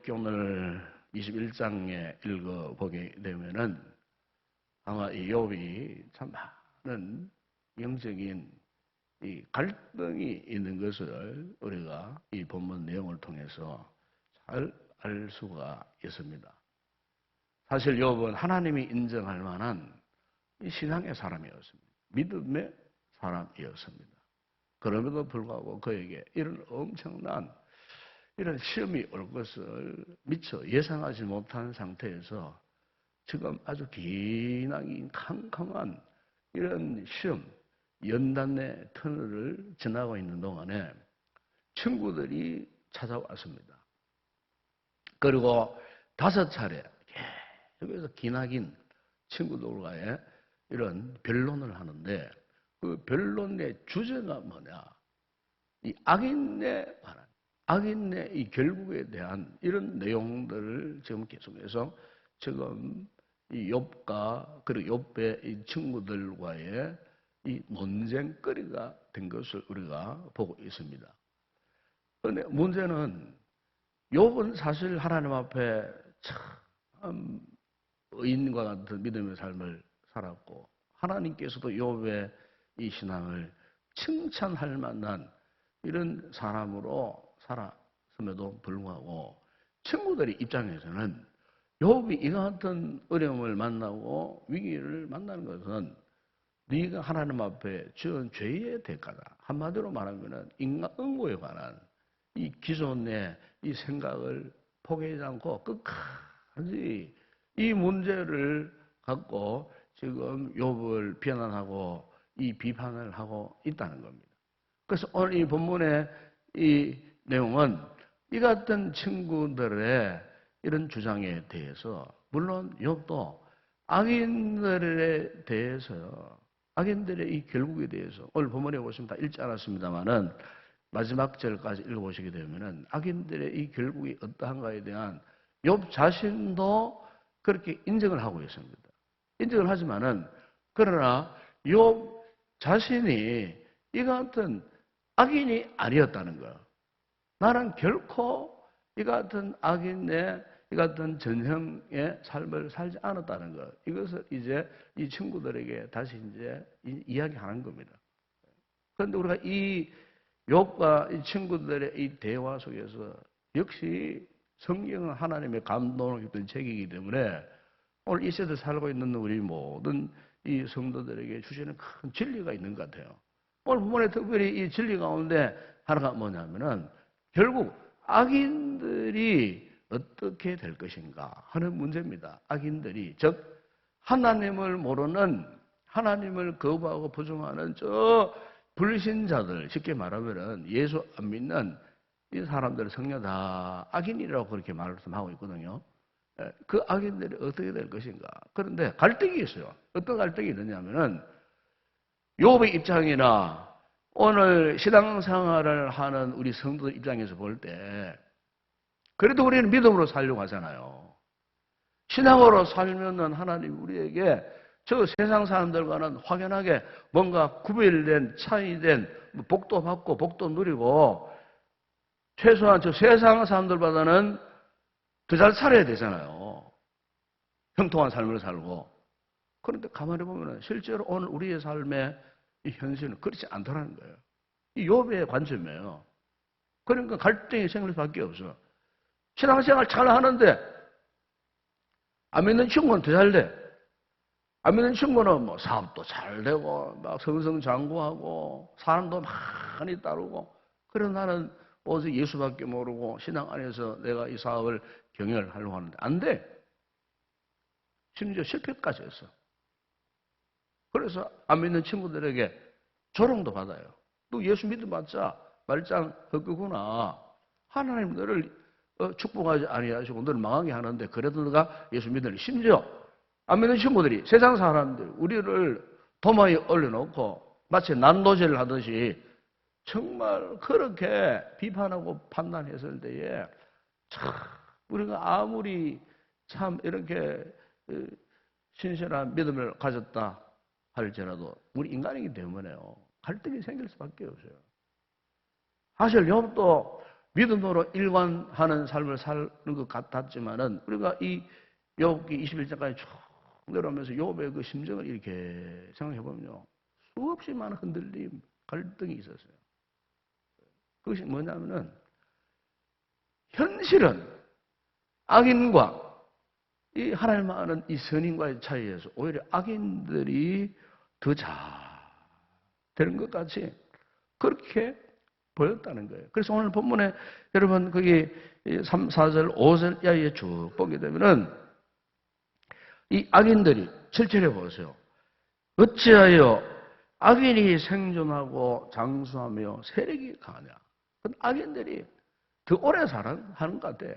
욥기를 21장에 읽어보게 되면은 아마 이 욥이 참 많은 영적인 이 갈등이 있는 것을 우리가 이 본문 내용을 통해서 잘 알 수가 있습니다. 사실 욥은 하나님이 인정할 만한 이 신앙의 사람이었습니다. 믿음의 사람이었습니다. 그럼에도 불구하고 그에게 이런 엄청난 이런 시험이 올 것을 미처 예상하지 못한 상태에서 지금 아주 기나긴 캄캄한 이런 시험, 연단의 터널을 지나고 있는 동안에 친구들이 찾아왔습니다. 그리고 5차례 계속해서 기나긴 친구들과의 이런 변론을 하는데 그 변론의 주제가 뭐냐? 이 악인에 관한, 악인의 이 결국에 대한 이런 내용들을 지금 계속해서 지금 이 욥과 그리고 욥의 이 친구들과의 이 논쟁거리가 된 것을 우리가 보고 있습니다. 그런데 문제는 욥은 사실 하나님 앞에 참 의인과 같은 믿음의 삶을 살았고 하나님께서도 욥의 이 신앙을 칭찬할 만한 이런 사람으로 살았음에도 불구하고 친구들의 입장에서는 욥이 이 같은 어려움을 만나고 위기를 만나는 것은 네가 하나님 앞에 지은 죄의 대가다. 한마디로 말하면 인간 응고에 관한 이 기존의 이 생각을 포기하지 않고 끝까지 이 문제를 갖고 지금 욥을 비난하고 이 비판을 하고 있다는 겁니다. 그래서 오늘 이 본문의 이 내용은 이 같은 친구들의 이런 주장에 대해서 물론 욥도 악인들에 대해서 악인들의 이 결국에 대해서 오늘 본문에 보시면 다 읽지 않았습니다만은 마지막 절까지 읽어보시게 되면은 악인들의 이 결국이 어떠한가에 대한 욥 자신도 그렇게 인정을 하고 있습니다. 인정을 하지만은 그러나 욥 자신이 이 같은 악인이 아니었다는 거. 나는 결코 이 같은 악인의 이 같은 전형의 삶을 살지 않았다는 것. 이것을 이제 이 친구들에게 다시 이제 이야기하는 겁니다. 그런데 우리가 이 욥과 이 친구들의 이 대화 속에서 역시 성경은 하나님의 감동을 입던 책이기 때문에 오늘 이 시대에 살고 있는 우리 모든 이 성도들에게 주시는 큰 진리가 있는 것 같아요. 오늘 본문에 특별히 이 진리 가운데 하나가 뭐냐면은 결국 악인들이 어떻게 될 것인가 하는 문제입니다. 악인들이 즉 하나님을 모르는 하나님을 거부하고 부정하는 저 불신자들 쉽게 말하면은 예수 안 믿는 이 사람들 성녀 다 악인이라고 그렇게 말씀하고 있거든요. 그 악인들이 어떻게 될 것인가. 그런데 갈등이 있어요. 어떤 갈등이 있느냐면은 욥의 입장이나 오늘 신앙생활을 하는 우리 성도들 입장에서 볼 때 그래도 우리는 믿음으로 살려고 하잖아요. 신앙으로 살면은 하나님 우리에게 저 세상 사람들과는 확연하게 뭔가 구별된 차이된 복도 받고 복도 누리고 최소한 저 세상 사람들보다는 더 잘 살아야 되잖아요. 형통한 삶을 살고. 그런데 가만히 보면 실제로 오늘 우리의 삶의 이 현실은 그렇지 않더라는 거예요. 이 욥의 관점이에요. 그러니까 갈등이 생길 수밖에 없어. 신앙생활 잘 하는데 안 믿는 친구는 더 잘 돼. 안 믿는 친구는 뭐 사업도 잘 되고 막 성성장구하고 사람도 많이 따르고 그런 나는 오직 예수밖에 모르고 신앙 안에서 내가 이 사업을 경영을 하려고 하는데 안 돼. 심지어 실패까지 했어. 그래서 안 믿는 친구들에게 조롱도 받아요. 너 예수 믿어봤자 말짱 헛거구나. 하나님 너를 축복하지 아니하시고 너를 망하게 하는데 그래도 너가 예수 믿으니 심지어 안 믿는 친구들이 세상 사람들 우리를 도마에 올려놓고 마치 난도질을 하듯이 정말 그렇게 비판하고 판단했을 때에 참 우리가 아무리 참 이렇게 신실한 믿음을 가졌다 할지라도 우리 인간이기 때문에요. 갈등이 생길 수밖에 없어요. 사실 욥도 믿음으로 일관하는 삶을 사는 것 같았지만은 우리가 이 욥기 21장까지 쭉 내려오면서 욥의 그 심정을 이렇게 생각해 보면요. 수없이 많은 흔들림, 갈등이 있었어요. 그것이 뭐냐면은 현실은 악인과 이 하나님 아는 이 선인과의 차이에서 오히려 악인들이 더 되는 것 같이 그렇게 보였다는 거예요. 그래서 오늘 본문에 여러분 거기 3, 4절, 5절 이하에 쭉 보게 되면은 이 악인들이 7절에 보세요. 어찌하여 악인이 생존하고 장수하며 세력이 강하냐. 악인들이 더 오래 하는 것 같아.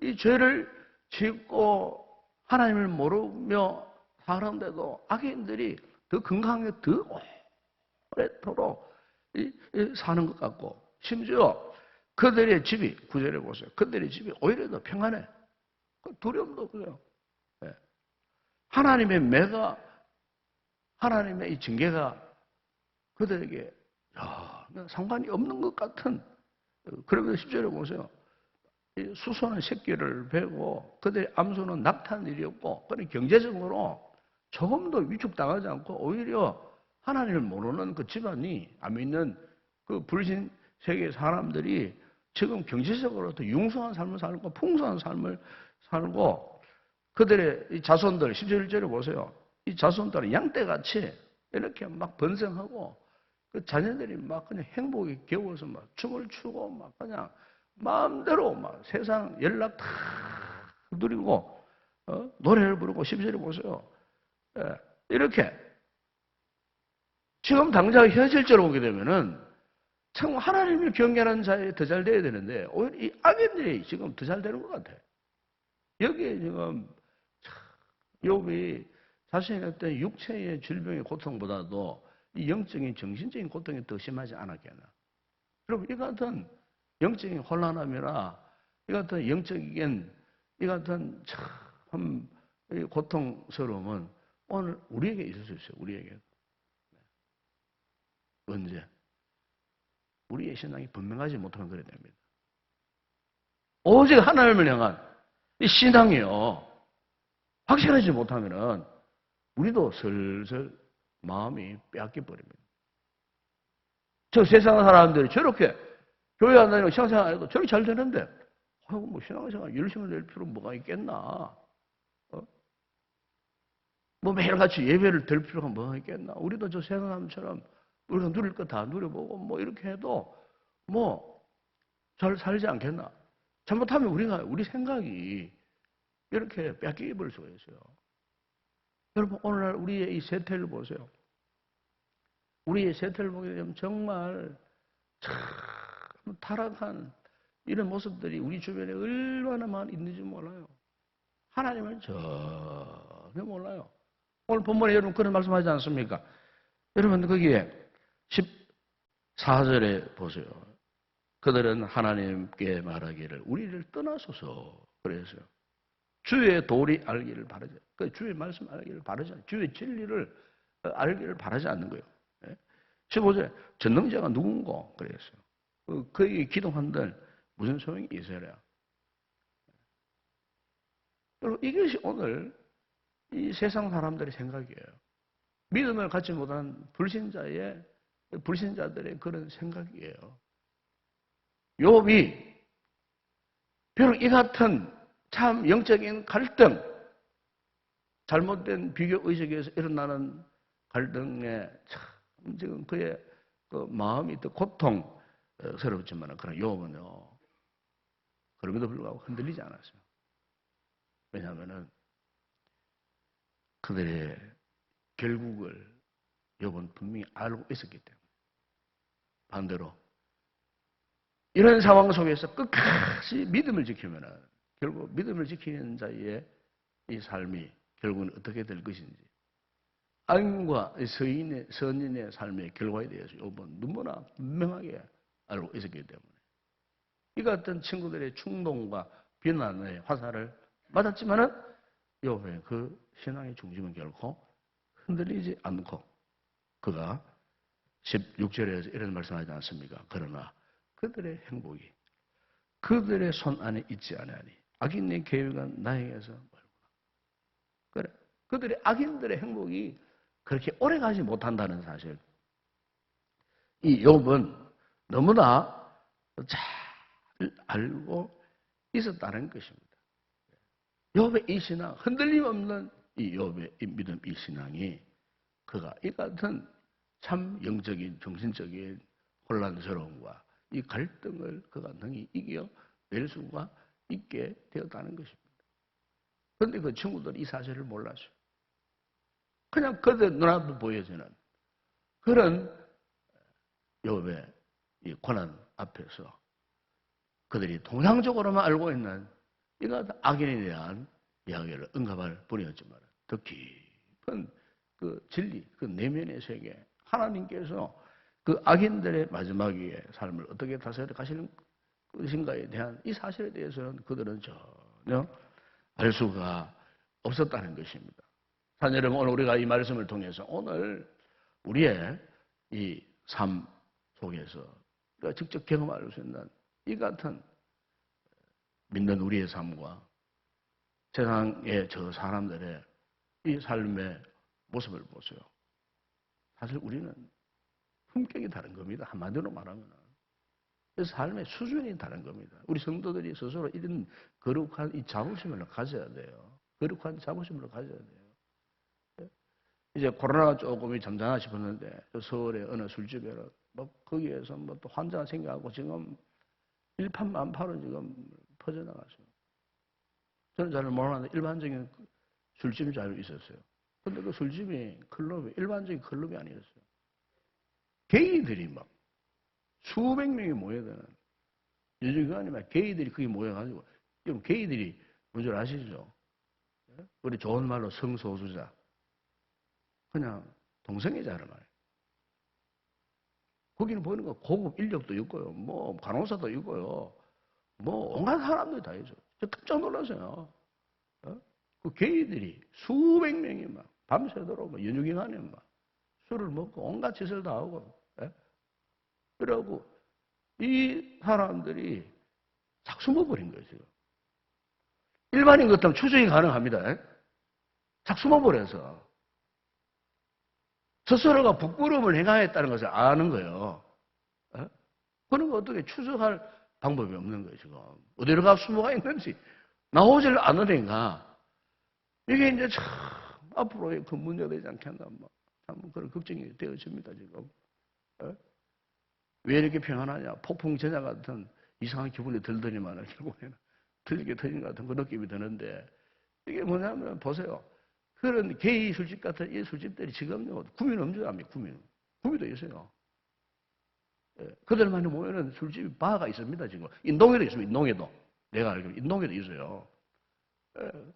이 죄를 짓고 하나님을 모르며 사는데도 악인들이 더 건강하게 더 오래도록 사는 것 같고, 심지어 그들의 집이, 구절에 보세요. 그들의 집이 오히려 더 평안해. 두려움도 없어요. 하나님의 매가, 하나님의 이 징계가 그들에게 상관이 없는 것 같은, 그러면서 10절에 보세요. 수소는 새끼를 베고 그들의 암소는 낙타는 일이었고, 그런 경제적으로 조금도 위축당하지 않고 오히려 하나님을 모르는 그 집안이, 안 믿는 그 불신 세계 사람들이 지금 경제적으로 더 융성한 삶을 살고 풍성한 삶을 살고, 그들의 이 자손들, 11절에 보세요. 이 자손들은 양떼같이 이렇게 막 번성하고, 그 자녀들이 막 그냥 행복에 겨워서 막 춤을 추고 막 그냥 마음대로 막 세상 연락 다 누리고, 노래를 부르고, 12절에 보세요. 이렇게 지금 당장 현실적으로 보게 되면은 참 하나님을 경외하는 자에 더 잘 돼야 되는데 오히려 이 악인들이 지금 더 잘 되는 것 같아요. 여기에 지금 욥이 자신의 어떤 육체의 질병의 고통보다도 이 영적인 정신적인 고통이 더 심하지 않았겠나. 여러분, 이 같은 영적인 혼란함이나 이 같은 영적인 이 같은 참 고통스러움은 오늘 우리에게 있을 수 있어요. 우리에게. 언제? 우리의 신앙이 분명하지 못하면 그래야 됩니다. 오직 하나님을 향한 이 신앙이요. 확실하지 못하면은 우리도 슬슬 마음이 빼앗겨 버립니다. 저 세상 사람들이 저렇게 교회 안 다니고 신앙생활 안 해도 저렇게 잘 되는데, 뭐 신앙생활 열심히 낼 필요 뭐가 있겠나? 뭐 매일같이 예배를 들 필요가 뭐가 있겠나? 우리도 저 세상 사람처럼 우리가 누릴 거 다 누려보고 뭐 이렇게 해도 뭐 잘 살지 않겠나? 잘못하면 우리 생각이 이렇게 뺏기게 버릴 수가 있어요. 여러분, 오늘날 우리의 이 세태를 보세요. 우리의 세태를 보게 되면 정말 참 타락한 이런 모습들이 우리 주변에 얼마나 많이 있는지 몰라요. 하나님을 전혀 몰라요. 오늘 본문에 여러분 그런 말씀하지 않습니까? 여러분 거기에 14절에 보세요. 그들은 하나님께 말하기를 우리를 떠나소서 그랬어요. 주의 도리 알기를 바라지, 주의 말씀 알기를 바라지 않아요. 주의 진리를 알기를 바라지 않는 거예요. 15절에 전능자가 누군고 그랬어요. 그에게 기도한들 무슨 소용이 있어야. 여러분, 이것이 오늘 이 세상 사람들의 생각이에요. 믿음을 갖지 못한 불신자들의 그런 생각이에요. 욥이 비록 이 같은 참 영적인 갈등, 잘못된 비교 의식에서 일어나는 갈등에 참 지금 그의 그 마음이 더 고통스럽지만 그런 욥은요, 그럼에도 불구하고 흔들리지 않았어요. 왜냐하면은 그들의 결국을 욥은 분명히 알고 있었기 때문에. 반대로 이런 상황 속에서 끝까지 믿음을 지키면은 결국 믿음을 지키는 자의 이 삶이 결국은 어떻게 될 것인지, 악인과 선인의 삶의 결과에 대해서 욥은 너무나 분명하게 알고 있었기 때문에 이 같은 친구들의 충동과 비난의 화살을 맞았지만은 욥의 그 신앙의 중심은 결코 흔들리지 않고 그가 16절에서 이런 말씀하지 않습니까? 그러나 그들의 행복이 그들의 손 안에 있지 아니하니 악인의 계획은 나에게서 멀구나. 그래. 그들의 악인들의 행복이 그렇게 오래 가지 못한다는 사실. 이 욥은 너무나 잘 알고 있었다는 것입니다. 욥의 이 신앙, 흔들림 없는 이 욥의 이 믿음, 이 신앙이 그가 이 같은 참 영적인, 정신적인 혼란스러움과 이 갈등을 그가 능히 이겨낼 수가 있게 되었다는 것입니다. 그런데 그 친구들이 이 사실을 몰랐어요. 그냥 그들 눈앞에 보여지는 그런 욥의 이 고난 앞에서 그들이 통상적으로만 알고 있는 이가 악인에 대한 이야기를 언급할 뿐이었지만 더 깊은 그 진리, 그 내면의 세계, 하나님께서 그 악인들의 마지막의 삶을 어떻게 다스려 가시는 것인가에 대한 이 사실에 대해서는 그들은 전혀 알 수가 없었다는 것입니다. 사실 여러분, 오늘 우리가 이 말씀을 통해서 오늘 우리의 이 삶 속에서 우리가 직접 경험할 수 있는 이 같은 믿는 우리의 삶과 세상의 저 사람들의 이 삶의 모습을 보세요. 사실 우리는 품격이 다른 겁니다. 한마디로 말하면. 삶의 수준이 다른 겁니다. 우리 성도들이 스스로 이런 거룩한 이 자부심을 가져야 돼요. 거룩한 자부심을 가져야 돼요. 이제 코로나가 조금 잠잠하 싶었는데 서울의 어느 술집에는 뭐 거기에서 뭐 또 환자가 생겨갖고 지금 일판만파로 지금 퍼져나갔어요. 저는 잘 모르는데 일반적인 술집이 잘 있었어요. 근데 그 술집이 클럽이 일반적인 클럽이 아니었어요. 게이들이 막 수백 명이 모여드는 요즘 그 아니면 게이들이 거기 모여가지고 지금 게이들이 뭔지 아시죠? 우리 좋은 말로 성소수자 그냥 동성애자를 말이에요. 거기는 보이는 거 고급 인력도 있고요, 뭐 간호사도 있고요, 뭐 온갖 사람들이 다 있어요. 저 깜짝 놀랐어요. 그 게이들이 수백 명이 막 밤새도록 뭐 연휴 기간에 막 술을 먹고 온갖 짓을 다 하고, 그러고 이 사람들이 싹 숨어버린 거예요, 지금. 일반인 같으면 추적이 가능합니다. 싹 숨어버려서 스스로가 부끄러움을 행하였다는 것을 아는 거예요. 그런 거 어떻게 추적할 방법이 없는 거예요, 지금. 어디로 가 숨어가 있는지 나오질 않으니까 이게 이제 참 앞으로의 그 문제가 되지 않겠나, 뭐. 참 그런 걱정이 되어집니다, 지금. 왜 이렇게 평안하냐? 폭풍 전야 같은 이상한 기분이 들더니만 결국에는 들리게 터진 것 같은 그 느낌이 드는데 이게 뭐냐면 보세요. 그런 게이 술집 같은 이 술집들이 지금요 구민 음주랍니다. 구미도 있어요. 그들만이 모여는 술집 바가 있습니다. 지금 인동에도 있습니다. 인동에도 내가 알기로 인동에도 있어요.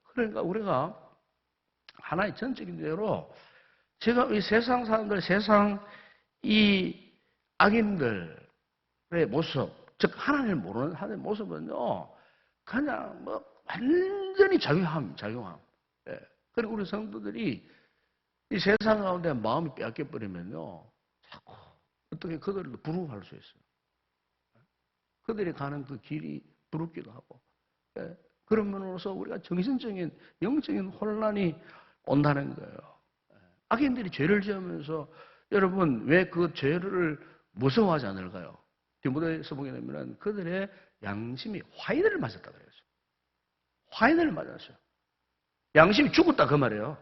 그러니까 우리가 하나의 전적인 대로 지금 이 세상 사람들, 세상 이 악인들의 모습, 즉 하나님을 모르는 하나님의 모습은요 그냥 뭐 완전히 작용함. 그리고 우리 성도들이 이 세상 가운데 마음이 빼앗겨버리면요 자꾸 어떻게 그들을 부러워할 수 있어요. 그들이 가는 그 길이 부럽기도 하고, 그러면으로써 우리가 정신적인 영적인 혼란이 온다는 거예요. 악인들이 죄를 지으면서 여러분 왜 그 죄를 무서워하지 않을까요? 디모데서 보게 되면 그들의 양심이 화인을 맞았다 그랬어요. 화인을 맞았어요. 양심이 죽었다 그 말이에요.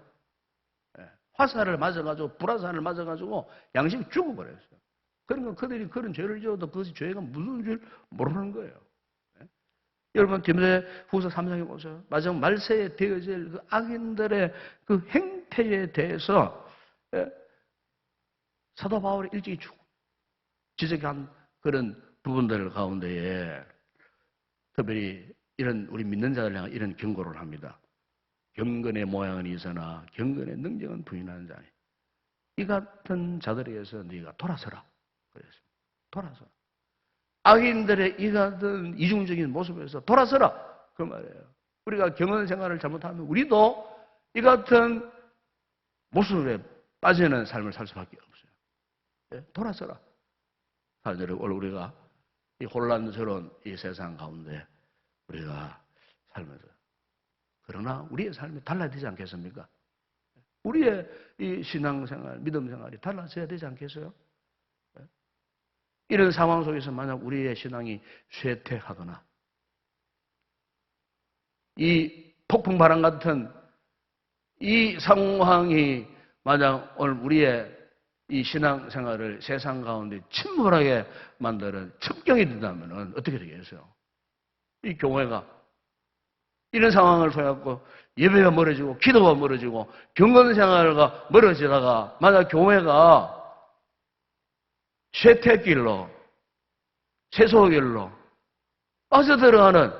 화살을 맞아가지고 불화살을 맞아가지고 양심이 죽어버렸어요. 그러니까 그들이 그런 죄를 지어도 그것이 죄가 무슨 줄 모르는 거예요. 여러분 디모데후서 3장에 보세요. 마지막 말세에 되어질 그 악인들의 그 행태에 대해서 사도 바울이 일찍이 지적한 그런 부분들 가운데에 특별히 이런 우리 믿는 자들 향해 이런 경고를 합니다. 경건의 모양은 있으나 경건의 능력은 부인하는 자니 이 같은 자들에 의해서 네가 돌아서라 그랬습니다. 돌아서라. 악인들의 이 같은 이중적인 모습에서 돌아서라 그 말이에요. 우리가 경건 생활을 잘못하면 우리도 이 같은 모습에 빠지는 삶을 살 수밖에 없어요. 돌아서라. 사실은 오늘 우리가 이 혼란스러운 이 세상 가운데 우리가 살면서 그러나 우리의 삶이 달라야 되지 않겠습니까? 우리의 이 신앙생활, 믿음생활이 달라져야 되지 않겠어요? 이런 상황 속에서 만약 우리의 신앙이 쇠퇴하거나 이 폭풍 바람 같은 이 상황이 만약 오늘 우리의 이 신앙생활을 세상 가운데 침몰하게 만드는 첩경이 된다면 어떻게 되겠어요? 이 교회가 이런 상황을 통해 갖고 예배가 멀어지고 기도가 멀어지고 경건생활과 멀어지다가 만약 교회가 쇠퇴길로 쇠소길로 빠져들어가는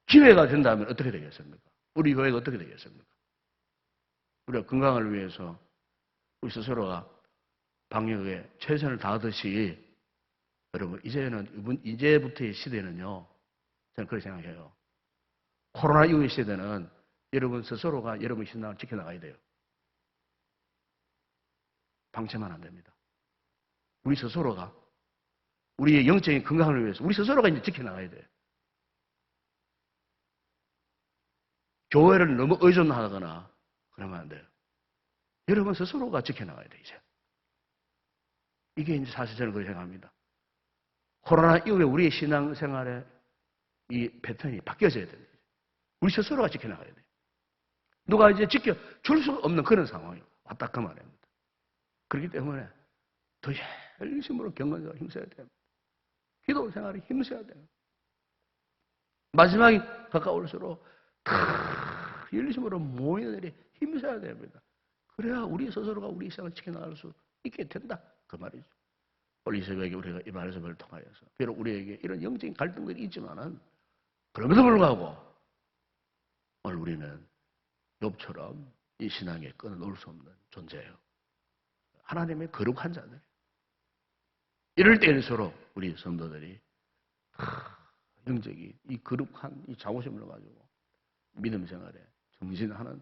기회가 된다면 어떻게 되겠습니까? 우리 교회가 어떻게 되겠습니까? 우리가 건강을 위해서 우리 스스로가 방역에 최선을 다하듯이 여러분 이제부터의 시대는요, 저는 그렇게 생각해요. 코로나 이후의 시대는 여러분 스스로가 여러분 신앙을 지켜나가야 돼요. 방치만 안 됩니다. 우리 스스로가 우리의 영적인 건강을 위해서 우리 스스로가 이제 지켜나가야 돼요. 교회를 너무 의존하거나 그러면 안 돼요. 여러분 스스로가 지켜나가야 돼요, 이제. 이게 이제 사실 저는 그렇게 생각합니다. 코로나 이후에 우리의 신앙생활의 이 패턴이 바뀌어져야 됩니다. 우리 스스로가 지켜나가야 돼요. 누가 이제 지켜줄 수 없는 그런 상황이에요. 왔다 그 말입니다. 그렇기 때문에 더 열심으로 경건생활 힘써야 됩니다. 기도 생활에 힘써야 돼요. 마지막이 가까울수록 더 열심으로 모이는 일에 힘써야 됩니다. 그래야 우리 스스로가 우리 신앙을 지켜나갈 수 있게 된다. 그 말이죠. 오늘 이 새벽에 우리가 이 말씀을 통하여서 비록 우리에게 이런 영적인 갈등들이 있지만은 그럼에도 불구하고 오늘 우리는 욥처럼 이 신앙에 끊어놓을 수 없는 존재예요. 하나님의 거룩한 자들. 이럴 때일수록 우리 성도들이 영적인 이 거룩한 이 자부심을 가지고 믿음 생활에 정진하는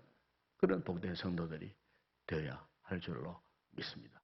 그런 복된 성도들이 되어야 할 줄로 믿습니다.